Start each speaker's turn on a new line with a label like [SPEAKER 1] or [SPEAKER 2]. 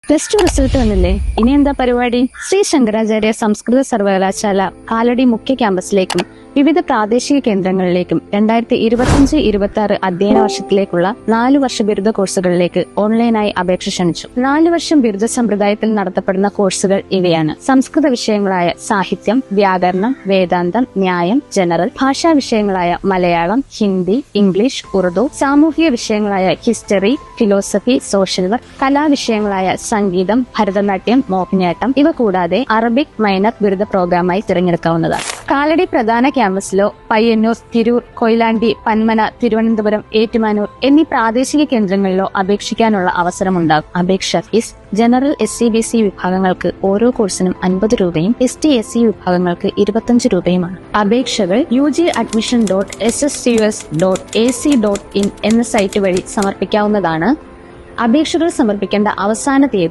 [SPEAKER 1] +2 result വന്നില്ലേ? ഇനി എന്താ പരിപാടി? ശ്രീ ശങ്കരാചാര്യ സംസ്കൃത സർവകലാശാല കാലടി മുഖ്യ ക്യാമ്പസിലേക്കും വിവിധ പ്രാദേശിക കേന്ദ്രങ്ങളിലേക്കും 2025-26 അധ്യയന വർഷത്തിലേക്കുള്ള 4 വർഷ ബിരുദ കോഴ്സുകളിലേക്ക് ഓൺലൈനായി അപേക്ഷ ക്ഷണിച്ചു. 4 വർഷം ബിരുദ സമ്പ്രദായത്തിൽ നടത്തപ്പെടുന്ന കോഴ്സുകൾ ഇവയാണ്: സംസ്കൃത വിഷയങ്ങളായ സാഹിത്യം, വ്യാകരണം, വേദാന്തം, ന്യായം, ജനറൽ, ഭാഷാ വിഷയങ്ങളായ മലയാളം, ഹിന്ദി, ഇംഗ്ലീഷ്, ഉറുദു, സാമൂഹിക വിഷയങ്ങളായ ഹിസ്റ്ററി, ഫിലോസഫി, സോഷ്യൽ വർക്ക്, കലാവിഷയങ്ങളായ സംഗീതം, ഭരതനാട്യം, മോഹിനിയാട്ടം ഇവ കൂടാതെ അറബിക് മൈനർ ബിരുദ പ്രോഗ്രാമായി തിരഞ്ഞെടുക്കാവുന്നതാണ്. കാലടി പ്രധാന ക്യാമ്പസിലോ പയ്യന്നൂർ, തിരൂർ, കൊയിലാണ്ടി, പന്മന, തിരുവനന്തപുരം, ഏറ്റുമാനൂർ എന്നീ പ്രാദേശിക കേന്ദ്രങ്ങളിലോ അപേക്ഷിക്കാനുള്ള അവസരമുണ്ടാകും. അപേക്ഷാ ഫീസ് ജനറൽ, SC/BC വിഭാഗങ്ങൾക്ക് ഓരോ കോഴ്സിനും 50 രൂപയും ST/SC വിഭാഗങ്ങൾക്ക് 25 രൂപയുമാണ്. അപേക്ഷകൾ ugadmission.ssus.ac.in എന്ന സൈറ്റ് വഴി സമർപ്പിക്കാവുന്നതാണ്. അപേക്ഷകൾ സമർപ്പിക്കേണ്ട അവസാന തീയതി